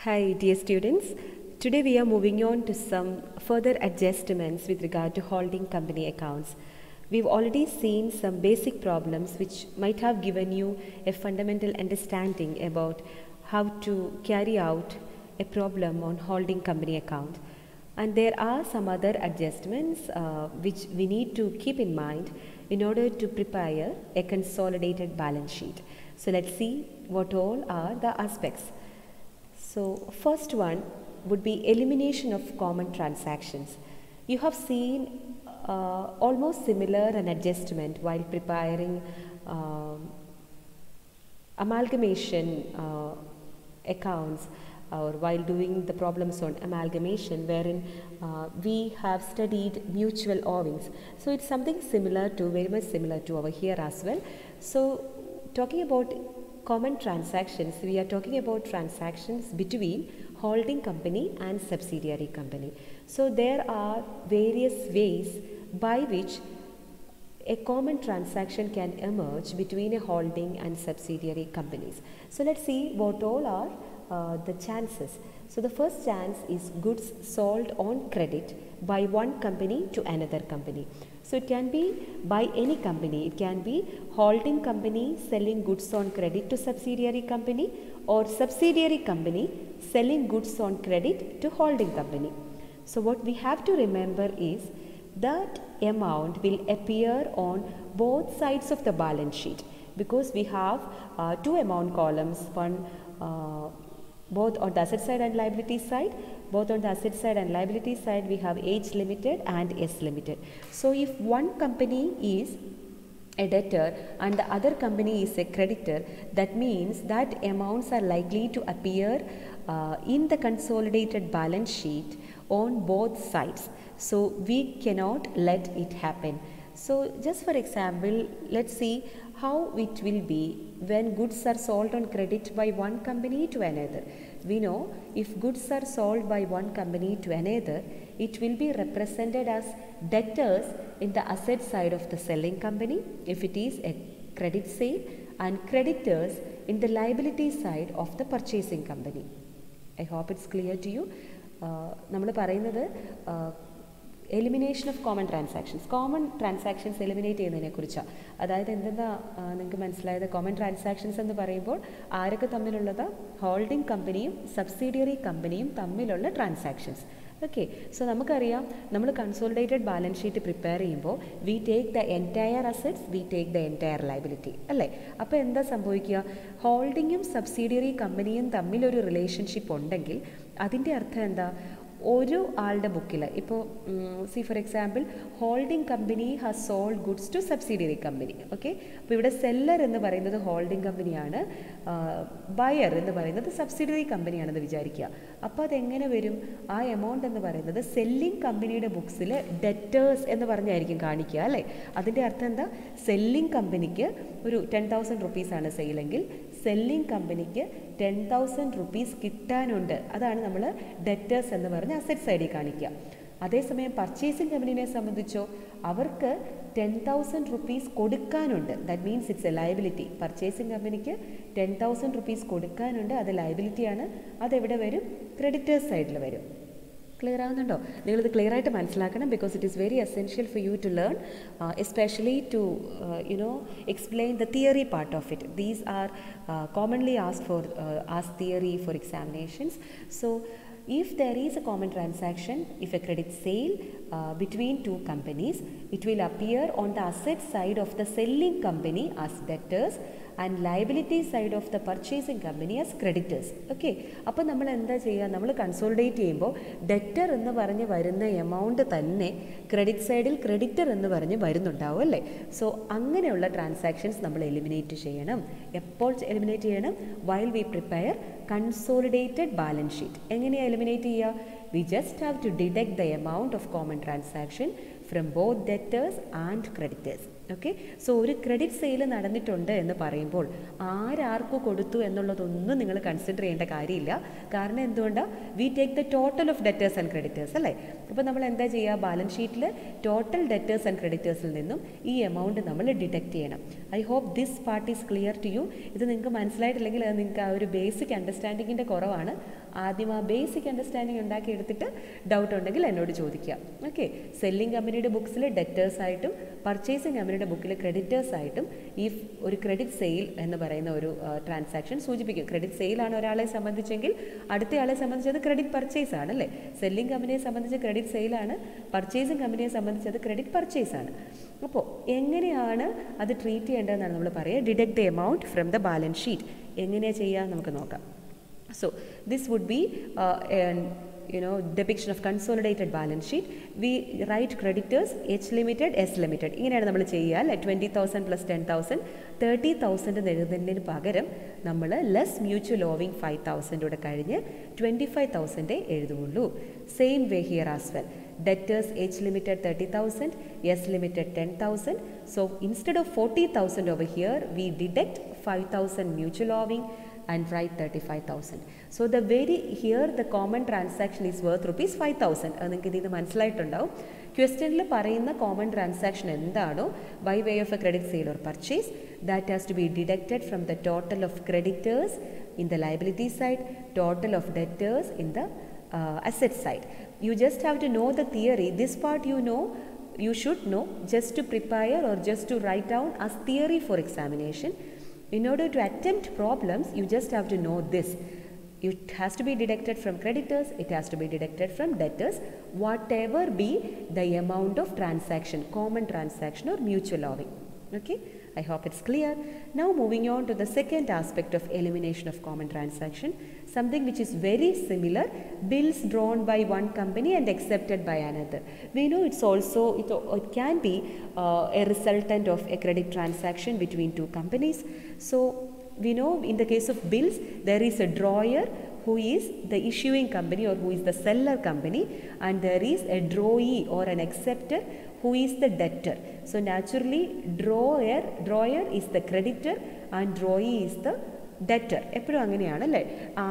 Hi, dear students. Today we are moving on to some further adjustments with regard to holding company accounts. We've already seen some basic problems which might have given you a fundamental understanding about how to carry out a problem on holding company account. And there are some other adjustments which we need to keep in mind in order to prepare a consolidated balance sheet. So let's see what all are the aspects. So first one would be elimination of common transactions. You have seen almost similar an adjustment while preparing amalgamation accounts or while doing the problems on amalgamation, wherein we have studied mutual owings. So it's something similar to, very much similar to over here as well. So talking about common transactions, we are talking about transactions between holding company and subsidiary company. So there are various ways by which a common transaction can emerge between a holding and subsidiary companies. So let's see what all are the chances. So the first chance is goods sold on credit by one company to another company. So it can be by any company. It can be holding company selling goods on credit to subsidiary company, or subsidiary company selling goods on credit to holding company. So what we have to remember is that amount will appear on both sides of the balance sheet, because we have two amount columns, one both on the asset side and liability side. Both on the asset side and liability side we have H limited and S limited. So if one company is a debtor and the other company is a creditor, that means that amounts are likely to appear in the consolidated balance sheet on both sides. So we cannot let it happen. So just for example, let's see how it will be when goods are sold on credit by one company to another. We know if goods are sold by one company to another, it will be represented as debtors in the asset side of the selling company if it is a credit sale, and creditors in the liability side of the purchasing company. I hope it's clear to you. നമ്മൾ പറയുന്നത് elimination of common transactions eliminate ചെയ്യുന്നതിനെ കുറിച്ചാണ്. അതായത് എന്തെന്നാ നിങ്ങൾക്ക് മനസ്സിലായത്? Common transactions എന്ന് പറയുമ്പോൾ ആരൊക്കെ തമ്മിലുള്ളത്? ഹോൾഡിംഗ് കമ്പനിയും സബ്സിഡിയറി കമ്പനിയും തമ്മിലുള്ള ട്രാൻസാക്ഷൻസ്. ഓക്കെ, സോ നമുക്കറിയാം, നമ്മൾ കൺസോളിഡേറ്റഡ് ബാലൻസ് ഷീറ്റ് പ്രിപ്പയർ ചെയ്യുമ്പോൾ we take the entire assets, we take the entire liability, അല്ലേ? അപ്പോൾ എന്താ സംഭവിക്കുക? ഹോൾഡിങ്ങും സബ്സിഡിയറി കമ്പനിയും തമ്മിലൊരു റിലേഷൻഷിപ്പ് ഉണ്ടെങ്കിൽ അതിൻ്റെ അർത്ഥം എന്താ? ഒരു ആളുടെ ബുക്കിൽ ഇപ്പോൾ C for example holding company has sold goods to subsidiary company. Okay, അപ്പോൾ ഇവിടെ സെല്ലർ എന്ന് പറയുന്നത് ഹോൾഡിംഗ് കമ്പനിയാണ്, ബയർ എന്ന് പറയുന്നത് സബ്സിഡിയറി കമ്പനിയാണെന്ന് വിചാരിക്കുക. അപ്പോൾ അതെങ്ങനെ വരും? ആ എമൗണ്ട് എന്ന് പറയുന്നത് സെല്ലിംഗ് കമ്പനിയുടെ ബുക്സിൽ ഡെറ്റേഴ്സ് എന്ന് പറഞ്ഞായിരിക്കും കാണിക്കുക, അല്ലേ? അതിൻ്റെ അർത്ഥം എന്താ? സെല്ലിംഗ് കമ്പനിക്ക് ഒരു 10,000 റുപ്പീസാണ് സെയിലെങ്കിൽ സെല്ലിംഗ് കമ്പനിക്ക് 10,000 റുപ്പീസ് കിട്ടാനുണ്ട്. അതാണ് നമ്മൾ ഡെറ്റേഴ്സ് എന്ന് പറഞ്ഞ് അസറ്റ് സൈഡിൽ കാണിക്കുക. അതേസമയം പർച്ചേസിംഗ് കമ്പനിയെ സംബന്ധിച്ചോ അവർക്ക് 10,000 റുപ്പീസ് കൊടുക്കാനുണ്ട്. That means it's A liability. Purchasing കമ്പനിക്ക് 10,000 റുപ്പീസ് കൊടുക്കാനുണ്ട്, അത് ലയബിലിറ്റിയാണ്. അതെവിടെ വരും? ക്രെഡിറ്റേഴ്സ് സൈഡിൽ വരും. ക്ലിയർ ആവുന്നുണ്ടോ? നിങ്ങളിത് ക്ലിയർ ആയിട്ട് മനസ്സിലാക്കണം, because it is very essential for you to learn, especially to explain the theory part of it. These are commonly asked theory for examinations. So if there is a common transaction, if a credit sale between two companies, it will appear on the asset side of the selling company as debtors and liability side of the purchasing company as creditors. Okay, അപ്പോൾ നമ്മൾ എന്താ ചെയ്യുക? നമ്മൾ consolidate ചെയ്യുമ്പോൾ debtor എന്ന് പറഞ്ഞ് വരുന്ന amount തന്നെ ക്രെഡിറ്റ് സൈഡിൽ ക്രെഡിറ്റർ എന്ന് പറഞ്ഞ് വരുന്നുണ്ടാവും, അല്ലേ? സോ അങ്ങനെയുള്ള ട്രാൻസാക്ഷൻസ് നമ്മൾ എലിമിനേറ്റ് ചെയ്യണം. എപ്പോൾ എലിമിനേറ്റ് ചെയ്യണം? While we prepare consolidated balance sheet. എങ്ങനെയാണ് എലിമിനേറ്റ് ചെയ്യുക? We just have to deduct the amount of common transaction from both debtors and creditors. Okay. So ഒരു ക്രെഡിറ്റ് സെയിൽ നടന്നിട്ടുണ്ട് എന്ന് പറയുമ്പോൾ ആരാർക്ക് കൊടുത്തു എന്നുള്ളതൊന്നും നിങ്ങൾ കൺസിഡർ ചെയ്യേണ്ട കാര്യമില്ല. കാരണം എന്തുകൊണ്ടാണ്? We take the total of debtors and creditors അല്ലേ. അപ്പോൾ നമ്മൾ എന്താ ചെയ്യുക? ബാലൻസ് ഷീറ്റിൽ ടോട്ടൽ ഡെറ്റേഴ്സ് ആൻഡ് ക്രെഡിറ്റേഴ്സിൽ നിന്നും ഈ എമൗണ്ട് നമ്മൾ ഡിഡക്റ്റ് ചെയ്യണം. I hope this part is clear to you. ഇത് നിങ്ങൾക്ക് മനസ്സിലായിട്ടില്ലെങ്കിൽ അത് നിങ്ങൾക്ക് ആ ഒരു ബേസിക് അണ്ടർസ്റ്റാൻഡിങ്ങിൻ്റെ കുറവാണ്. ആദ്യം ആ ബേസിക് അണ്ടർസ്റ്റാൻഡിങ് ഉണ്ടാക്കി എടുത്തിട്ട് ഡൗട്ട് ഉണ്ടെങ്കിൽ എന്നോട് ചോദിക്കുക. ഓക്കെ. സെല്ലിംഗ് കമ്പനിയുടെ ബുക്സിൽ ഡെറ്റേഴ്സ് ആയിട്ടും പർച്ചേസിംഗ് കമ്പനിയുടെ ബുക്കിൽ ക്രെഡിറ്റേഴ്സ് ആയിട്ടും ഈ ഒരു ക്രെഡിറ്റ് സെയിൽ എന്ന് പറയുന്ന ഒരു ട്രാൻസാക്ഷൻ സൂചിപ്പിക്കും. ക്രെഡിറ്റ് സെയിലാണ് ഒരാളെ സംബന്ധിച്ചെങ്കിൽ അടുത്തയാളെ സംബന്ധിച്ചത് ക്രെഡിറ്റ് പർച്ചേസ് ആണ് അല്ലേ. സെല്ലിംഗ് കമ്പനിയെ സംബന്ധിച്ച് ക്രെഡിറ്റ് സെയിലാണ്, പർച്ചേസിംഗ് കമ്പനിയെ സംബന്ധിച്ചത് ക്രെഡിറ്റ് പർച്ചേസ് ആണ്. അപ്പോൾ എങ്ങനെയാണ് അത് ട്രീറ്റ് ചെയ്യേണ്ടതെന്നാണ് നമ്മൾ പറയുക. Deduct the amount from the balance sheet. എങ്ങനെയാണ് ചെയ്യുക നമുക്ക് നോക്കാം. So this would be depiction of consolidated balance sheet. We write creditors H limited, S limited. ഇങ്ങനെയാണ് നമ്മൾ ചെയ്യുക. 20,000 plus 10,000 30,000 എഴുതുന്നതിന് പകരം നമ്മൾ ലെസ് മ്യൂച്വൽ ഓവിങ് 5,000 കൂടെ കഴിഞ്ഞ് 25,000 എഴുതുകയുള്ളൂ. Same way here as well. Debtors H limited 30,000, S limited 10,000. So instead of 40,000 over here, we deduct 5,000 mutual owing and write 35,000. So the here the common transaction is worth rupees 5,000. അത് നിങ്ങൾക്ക് ഇതിൽ നിന്ന് മനസ്സിലായിട്ടുണ്ടാവും. ക്വസ്റ്റ്യനിൽ പറയുന്ന കോമൺ ട്രാൻസാക്ഷൻ എന്താണോ by way of a credit sale or purchase, that has to be deducted from the total of creditors in the liability side, total of debtors in the asset side. You just have to know the theory. This part you should know just to prepare or just to write down as theory for examination. In order to attempt problems, you just have to know this. It has to be deducted from creditors, it has to be deducted from debtors, whatever be the amount of transaction, common transaction or mutual owing. Okay, I hope it's clear. Now moving on to the second aspect of elimination of common transaction, something which is very similar, bills drawn by one company and accepted by another. We know it's also, it can be a resultant of a credit transaction between two companies. So we know in the case of bills, there is a drawer who is the issuing company or who is the seller company, and there is a drawee or an acceptor who is the debtor. So naturally drawer is the creditor and drawee is the debtor. എപ്പോഴും അങ്ങനെയാണ് അല്ലേ.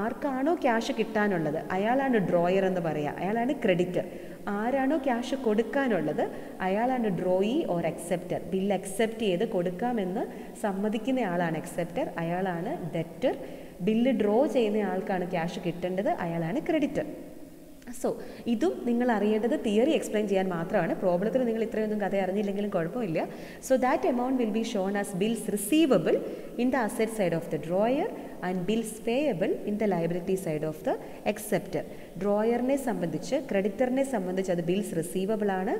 ആർക്കാണോ cash കിട്ടാനുള്ളത് അയാളാണ് drawer എന്ന് പറയുക, അയാളാണ് creditor. ആരാണോ cash കൊടുക്കാനുള്ളത് അയാളാണ് drawee or acceptor. Bill accept ചെയ്ത് കൊടുക്കാമെന്ന് സമ്മതിക്കുന്ന ആളാണ് അക്സെപ്റ്റർ, അയാളാണ് ഡെറ്റർ. ബില്ല് ഡ്രോ ചെയ്യുന്ന ആൾക്കാണ് ക്യാഷ് കിട്ടേണ്ടത്, അയാളാണ് ക്രെഡിറ്റർ. സോ ഇതും നിങ്ങൾ അറിയേണ്ടത് തിയറി എക്സ്പ്ലെയിൻ ചെയ്യാൻ മാത്രമാണ്. പ്രോബ്ലത്തിൽ നിങ്ങൾ ഇത്രയൊന്നും കഥ അറിഞ്ഞില്ലെങ്കിലും കുഴപ്പമില്ല. So that amount will be shown as bills receivable in the asset side of the drawer and bills payable in the liability side of the acceptor. ഡ്രോയറിനെ സംബന്ധിച്ച്, ക്രെഡിറ്ററിനെ സംബന്ധിച്ച് അത് ബിൽസ് റിസീവബിൾ ആണ്.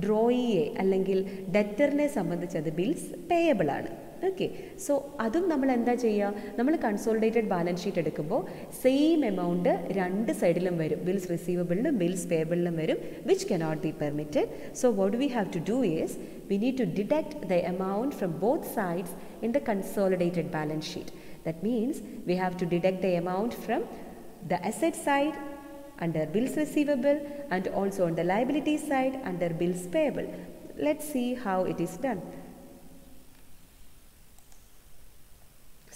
ഡ്രോയിയെ അല്ലെങ്കിൽ ഡെറ്ററിനെ സംബന്ധിച്ച് അത് ബിൽസ് പേയബിൾ ആണ്. ഓക്കെ. സോ അതും നമ്മൾ എന്താ ചെയ്യുക? നമ്മൾ കൺസോളിഡേറ്റഡ് ബാലൻസ് ഷീറ്റ് എടുക്കുമ്പോൾ സെയിം എമൗണ്ട് രണ്ട് സൈഡിലും വരും. ബിൽസ് റിസീവബിളിലും ബിൽസ് പേയബിളിലും വരും, which cannot be permitted. So what we have to do is we need to deduct the amount from both sides in the consolidated balance sheet. That means we have to deduct the amount from the asset side under bills receivable and also on the liability side under bills payable. Let's see how it is done.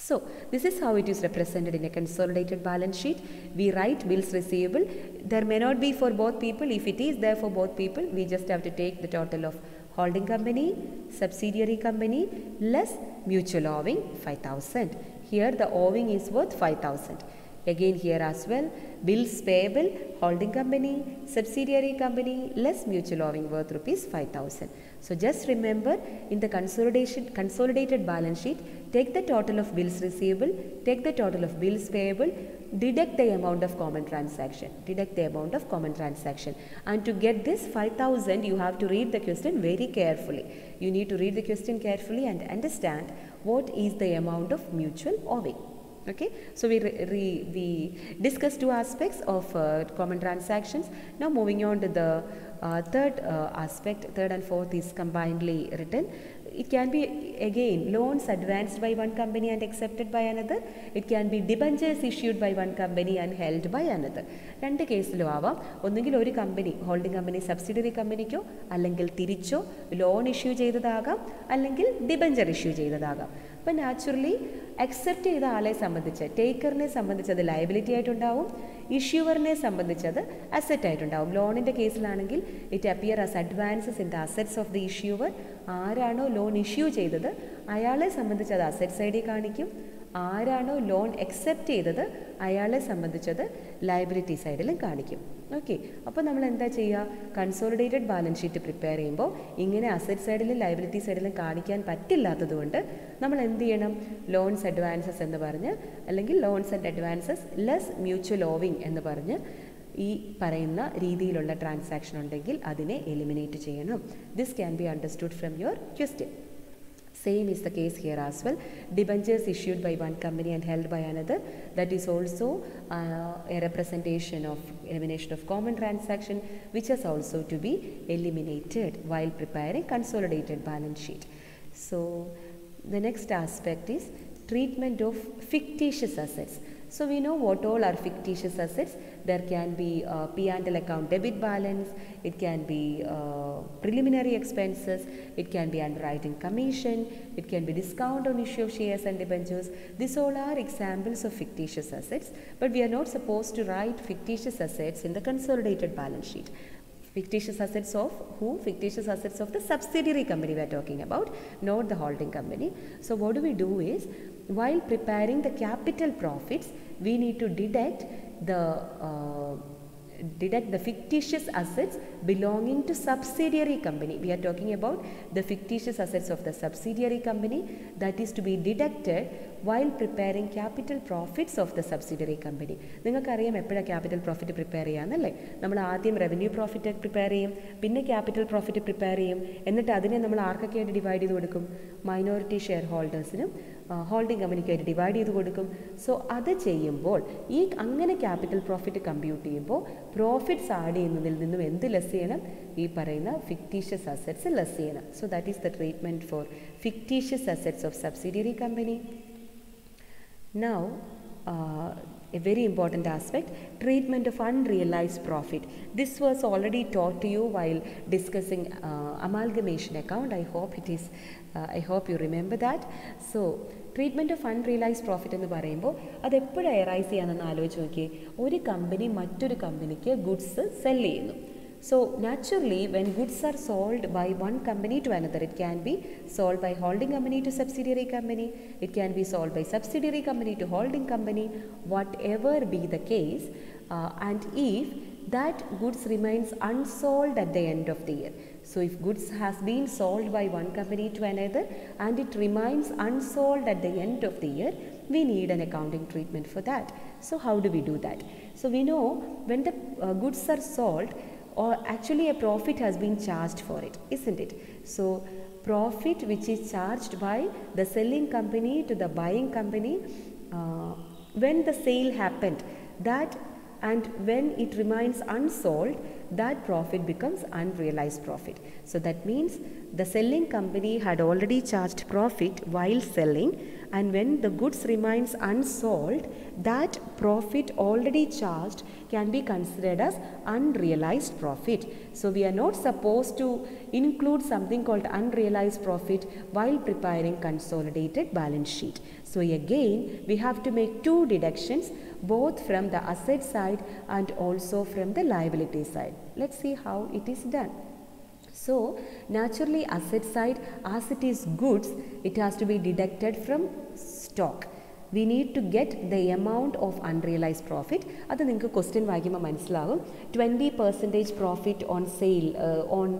So this is how it is represented in a consolidated balance sheet. We write bills receivable. There may not be for both people. If it is there for both people, we just have to take the total of holding company, subsidiary company less mutual owing 5,000. Here the owing is worth 5,000. Again here as well, bills payable, holding company, subsidiary company less mutual owing worth rupees 5,000. So just remember, in the consolidated balance sheet, take the total of bills receivable, take the total of bills payable, deduct the amount of common transaction, and to get this 5,000 you have to read the question very carefully. You need to read the question carefully and understand what is the amount of mutual owing. Okay, so we discussed two aspects of common transactions. Now moving on to the third aspect, third and fourth is combinedly written. It can be again loans advanced by one company and accepted by another. It can be debentures issued by one company and held by another. രണ്ട് കേസിലും ആവാം. ഒന്നുകിൽ ഒരു company holding company subsidiary കമ്പനിക്കോ അല്ലെങ്കിൽ തിരിച്ചോ loan issue ചെയ്തതാകാം, അല്ലെങ്കിൽ debenture issue ചെയ്തതാകാം. അപ്പോൾ naturally accept ചെയ്ത ആളെ സംബന്ധിച്ച് ടേക്കറിനെ സംബന്ധിച്ച് അത് ലയബിലിറ്റി ആയിട്ടുണ്ടാവും, ഇഷ്യൂവറിനെ സംബന്ധിച്ചത് അസറ്റ് ആയിട്ടുണ്ടാവും. ലോണിൻ്റെ കേസിലാണെങ്കിൽ it appear as advances in the assets of the issuer. ആരാണോ ലോൺ ഇഷ്യൂ ചെയ്തത് അയാളെ സംബന്ധിച്ച് അത് അസറ്റ് സൈഡിൽ കാണിക്കും, ആരാണോ ലോൺ അക്സെപ്റ്റ് ചെയ്തത് അയാളെ സംബന്ധിച്ചത് ലയബിലിറ്റി സൈഡിലും കാണിക്കും. ഓക്കെ, അപ്പോൾ നമ്മൾ എന്താ ചെയ്യുക? കൺസോളിഡേറ്റഡ് ബാലൻസ് ഷീറ്റ് പ്രിപ്പയർ ചെയ്യുമ്പോൾ ഇങ്ങനെ അസറ്റ് സൈഡിലും ലയബിലിറ്റി സൈഡിലും കാണിക്കാൻ പറ്റില്ലാത്തത് കൊണ്ട് നമ്മൾ എന്ത് ചെയ്യണം? ലോൺസ് അഡ്വാൻസസ് എന്ന് പറഞ്ഞ്, അല്ലെങ്കിൽ loans and advances less mutual owing എന്ന് പറഞ്ഞ് ഈ പറയുന്ന രീതിയിലുള്ള ട്രാൻസാക്ഷൻ ഉണ്ടെങ്കിൽ അതിനെ എലിമിനേറ്റ് ചെയ്യണം. This can be understood from your question. Same is the case here as well. Debentures issued by one company and held by another, that is also a representation of elimination of common transaction, which is also to be eliminated while preparing consolidated balance sheet. So the next aspect is treatment of fictitious assets. So we know what all are fictitious assets. There can be P&L account debit balance, it can be preliminary expenses, it can be underwriting commission, it can be discount on issue of shares and debentures. These all are examples of fictitious assets, but we are not supposed to write fictitious assets in the consolidated balance sheet. Fictitious assets of who? Fictitious assets of the subsidiary company we are talking about, not the holding company. So what do we do is, while preparing the capital profits, we need to deduct the fictitious assets belonging to subsidiary company. We are talking about the fictitious assets of the subsidiary company that is to be deducted while preparing capital profits of the subsidiary company. നിങ്ങൾക്കറിയാം എപ്പോഴാണ് capital profit prepare ചെയ്യാമെന്നല്ലേ? നമ്മൾ ആദ്യം revenue profit prepare ചെയ്യും, പിന്നെ capital profit prepare ചെയ്യും, എന്നിട്ട് അതിനെ നമ്മൾ ആർക്കൊക്കെയായിട്ട് ഡിവൈഡ് ചെയ്ത് കൊടുക്കും? മൈനോറിറ്റി ഷെയർ ഹോൾഡേഴ്സിനും ഹോൾഡിംഗ് കമ്പനിക്കായിട്ട് ഡിവൈഡ് ചെയ്ത് കൊടുക്കും. സോ അത് ചെയ്യുമ്പോൾ ഈ അങ്ങനെ ക്യാപിറ്റൽ പ്രോഫിറ്റ് കമ്പ്യൂട്ട് ചെയ്യുമ്പോൾ പ്രോഫിറ്റ്സ് ആഡ് ചെയ്യുന്നതിൽ നിന്നും എന്ത് ലെസ് ചെയ്യണം? ഈ പറയുന്ന ഫിക്റ്റീഷ്യസ് അസറ്റ്സ് ലെസ് ചെയ്യണം. So that is the treatment four fictitious assets of subsidiary company. Now, a very important aspect, treatment of unrealized profit. This was already taught to you while discussing amalgamation account. I hope you remember that. So, treatment of unrealized profit എന്ന് പറയുമ്പോൾ അത് എപ്പോഴാണ് arise ചെയ്യാമെന്ന് ആലോചിച്ച് നോക്കിയേ. ഒരു company മറ്റൊരു കമ്പനിക്ക് ഗുഡ്സ് സെല് ചെയ്യുന്നു. So naturally, when goods are sold by one company to another, it can be sold by holding company to subsidiary company, it can be sold by subsidiary company to holding company, whatever be the case, and if that goods remains unsold at the end of the year. So if goods has been sold by one company to another and it remains unsold at the end of the year, we need an accounting treatment for that. So how do we do that? So we know when the goods are sold, or actually a profit has been charged for it, isn't it? So profit which is charged by the selling company to the buying company when the sale happened, that, and when it remains unsold, that profit becomes unrealized profit. So that means the selling company had already charged profit while selling, and when the goods remains unsold, that profit already charged can be considered as unrealized profit. So we are not supposed to include something called unrealized profit while preparing consolidated balance sheet. So again, we have to make two deductions, both from the asset side and also from the liability side. Let's see how it is done. So naturally, asset side, as it is goods, it has to be deducted from stock. We need to get the amount of unrealized profit. അത് നിങ്ങൾക്ക് question വായിക്കുമ്പോൾ മനസ്സിലാവും. 20% profit on sale, on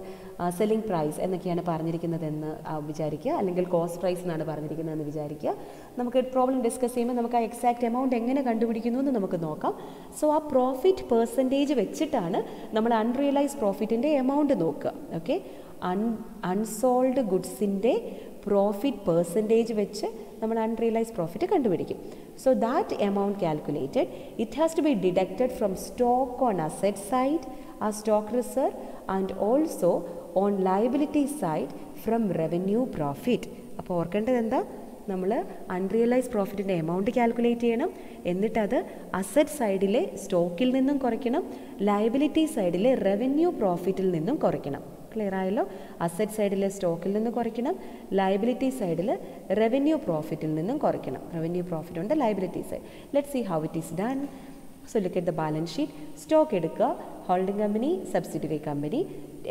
selling price എന്നൊക്കെയാണ് പറഞ്ഞിരിക്കുന്നതെന്ന് വിചാരിക്കുക, അല്ലെങ്കിൽ cost price എന്നാണ് പറഞ്ഞിരിക്കുന്നതെന്ന് വിചാരിക്കുക. നമുക്ക് പ്രോബ്ലം ഡിസ്കസ് ചെയ്യുമ്പോൾ നമുക്ക് ആ എക്സാക്റ്റ് എമൗണ്ട് എങ്ങനെ കണ്ടുപിടിക്കുന്നു എന്ന് നമുക്ക് നോക്കാം. സോ ആ പ്രോഫിറ്റ് പെർസെൻറ്റേജ് വെച്ചിട്ടാണ് നമ്മൾ അൺറിയലൈസ് പ്രോഫിറ്റിൻ്റെ എമൗണ്ട് നോക്കുക. ഓക്കെ, അൺസോൾഡ് ഗുഡ്സിൻ്റെ പ്രോഫിറ്റ് പെർസെൻറ്റേജ് വെച്ച് നമ്മൾ അൺറിയലൈസ് പ്രോഫിറ്റ് കണ്ടുപിടിക്കും. So that amount calculated, it has to be deducted from stock on asset side, ആ stock reserve, and also on liability side from revenue profit. അപ്പോൾ ഓർക്കേണ്ടത് എന്താ, നമ്മൾ അൺറിയലൈസ് പ്രോഫിറ്റിൻ്റെ എമൗണ്ട് കാൽക്കുലേറ്റ് ചെയ്യണം, എന്നിട്ടത് അസറ്റ് സൈഡിലെ സ്റ്റോക്കിൽ നിന്നും കുറയ്ക്കണം, ലയബിലിറ്റി സൈഡിലെ റവന്യൂ പ്രോഫിറ്റിൽ നിന്നും കുറയ്ക്കണം. ക്ലിയർ ആയല്ലോ? അസറ്റ് സൈഡിലെ സ്റ്റോക്കിൽ നിന്ന് കുറയ്ക്കണം, ലയബിലിറ്റി സൈഡിൽ റവന്യൂ പ്രോഫിറ്റിൽ നിന്നും കുറയ്ക്കണം. റവന്യൂ പ്രോഫിറ്റ് ഉണ്ട്, liability side. Let see how it is done. So look at the balance sheet. Stock എടുക്കുക, ഹോൾഡിംഗ് കമ്പനി, സബ്സിഡിയറി കമ്പനി,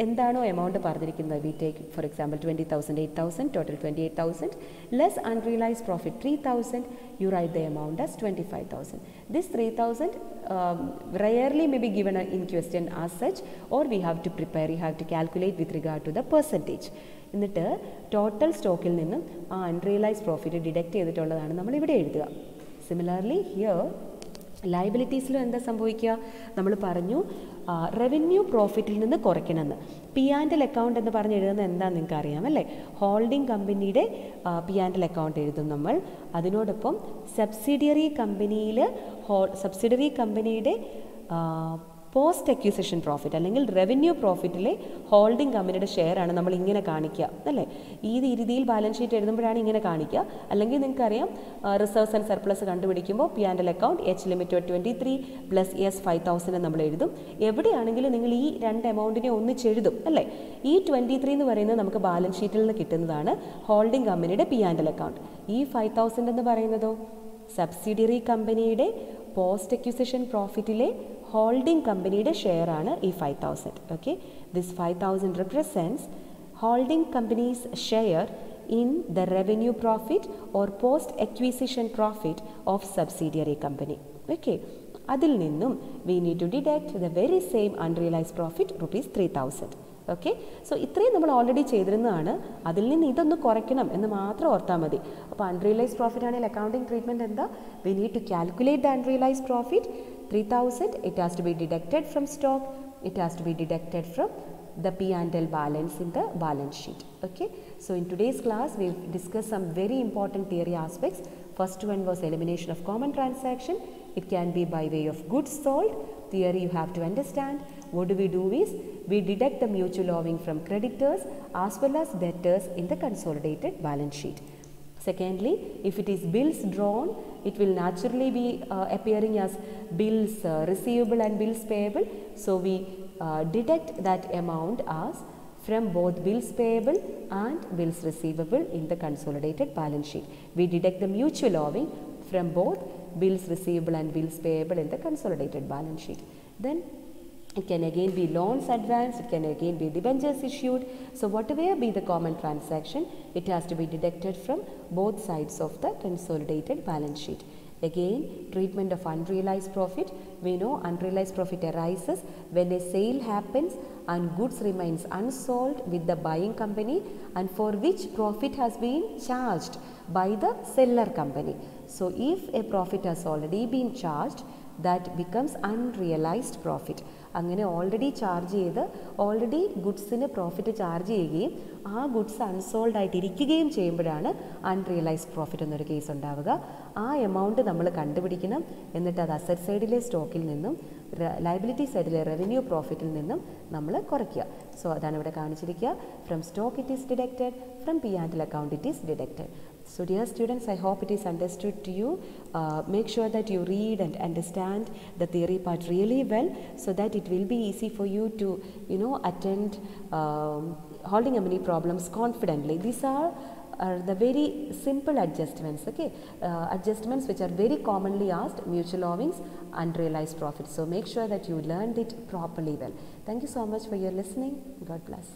എന്താണോ എമൗണ്ട് പറഞ്ഞിരിക്കുന്നത്, we take for example 20,000, 8,000, total 28,000, less unrealised profit 3,000, you write the amount as 25,000. This 3,000 rarely may be given in question as such, or we have to prepare, you have to calculate with regard to the percentage. എന്നിട്ട് total സ്റ്റോക്കിൽ നിന്നും ആ unrealised profit deduct ചെയ്തിട്ടുള്ളതാണ് നമ്മൾ ഇവിടെ എഴുതുക. Similarly here ലയബിലിറ്റീസിലും എന്താ സംഭവിക്കുക, നമ്മൾ പറഞ്ഞു റവന്യൂ പ്രോഫിറ്റിൽ നിന്ന് കുറയ്ക്കണമെന്ന്. പി ആൻഡ് എൽ അക്കൗണ്ട് എന്ന് പറഞ്ഞ് എഴുതുന്നത് എന്താണെന്ന് നിങ്ങൾക്ക് അറിയാം അല്ലേ? ഹോൾഡിംഗ് കമ്പനിയുടെ പി ആൻഡ് എൽ അക്കൗണ്ട് എഴുതും നമ്മൾ. അതിനോടൊപ്പം സബ്സിഡിയറി കമ്പനിയുടെ പോസ്റ്റ് അക്യൂസിഷൻ പ്രോഫിറ്റ് അല്ലെങ്കിൽ റവന്യൂ പ്രോഫിറ്റിലെ ഹോൾഡിംഗ് കമ്പനിയുടെ ഷെയറാണ് നമ്മൾ ഇങ്ങനെ കാണിക്കുക അല്ലേ? ഈ രീതിയിൽ ബാലൻസ് ഷീറ്റ് എഴുതുമ്പോഴാണ് ഇങ്ങനെ കാണിക്കുക. അല്ലെങ്കിൽ നിങ്ങൾക്കറിയാം റിസർവ്സ് ആൻഡ് സർപ്ലസ് കണ്ടുപിടിക്കുമ്പോൾ P and L account H limited 23 plus S 5,000 നമ്മൾ എഴുതും. എവിടെയാണെങ്കിലും നിങ്ങൾ ഈ രണ്ട് എമൗണ്ടിനെ ഒന്നിച്ചെഴുതും അല്ലേ? ഈ 23 എന്ന് പറയുന്നത് നമുക്ക് ബാലൻസ് ഷീറ്റിൽ നിന്ന് കിട്ടുന്നതാണ് ഹോൾഡിംഗ് കമ്പനിയുടെ പി ആൻഡ് എൽ അക്കൗണ്ട്. ഈ 5,000 എന്ന് പറയുന്നതോ സബ്സിഡിയറി കമ്പനിയുടെ പോസ്റ്റ് അക്യൂസിഷൻ പ്രോഫിറ്റിലെ ഹോൾഡിംഗ് കമ്പനിയുടെ ഷെയർ ആണ് ഈ 5,000. Okay, this 5,000 represents holding company's share in the revenue profit or post acquisition profit of subsidiary company. Okay, അതിൽ നിന്നും we need to deduct the very same unrealized profit rupees 3,000. Okay, so ഇത്രയും നമ്മൾ already ചെയ്തിരുന്നതാണ്. അതിൽ നിന്ന് ഇതൊന്ന് കുറയ്ക്കണം എന്ന് മാത്രം ഓർത്താൽ മതി. അപ്പോൾ അൺറിയലൈസ്ഡ് പ്രോഫിറ്റ് ആണെങ്കിൽ അക്കൗണ്ടിങ് ട്രീറ്റ്മെൻറ്റ് എന്താ? We need to calculate the unrealised profit 3,000. It has to be deducted from stock. It has to be deducted from the P&L balance in the balance sheet. Okay, so in today's class we've discussed some very important theory aspects. First one was elimination of common transaction. It can be by way of goods sold. Theory you have to understand. What do? Is we deduct the mutual owing from creditors as well as debtors in the consolidated balance sheet. Secondly, if it is bills drawn, it will naturally be appearing as bills receivable and bills payable. So we deduct that amount as from both bills payable and bills receivable in the consolidated balance sheet. We deduct the mutual owing from both bills receivable and bills payable in the consolidated balance sheet. Then it can again be loans advanced, it can again be debentures issued. So whatever be the common transaction, it has to be deducted from both sides of the consolidated balance sheet. Again, treatment of unrealized profit. We know unrealized profit arises when a sale happens and goods remains unsold with the buying company and for which profit has been charged by the seller company. So if a profit has already been charged, that becomes unrealized profit. അങ്ങനെ already charge ചെയ്ത് already ഗുഡ്സിന് profit charge ചെയ്യുകയും ആ goods unsold ആയിട്ട് ഇരിക്കുകയും ചെയ്യുമ്പോഴാണ് unrealised profit എന്നൊരു case ഉണ്ടാവുക. ആ എമൗണ്ട് നമ്മൾ കണ്ടുപിടിക്കണം. എന്നിട്ട് അത് അസറ്റ് സൈഡിലെ സ്റ്റോക്കിൽ നിന്നും ലയബിലിറ്റി സൈഡിലെ റവന്യൂ പ്രോഫിറ്റിൽ നിന്നും നമ്മൾ കുറയ്ക്കുക. സോ അതാണ് ഇവിടെ കാണിച്ചിരിക്കുക. From stock it is deducted, from P and L account it is deducted. So dear students, I hope it is understood to you. Make sure that you read and understand the theory part really well so that it will be easy for you to attend holding company problems confidently. These are the very simple adjustments, okay? Adjustments which are very commonly asked: mutual owings, unrealized profits. So make sure that you learned it properly well. Thank you so much for your listening. God bless.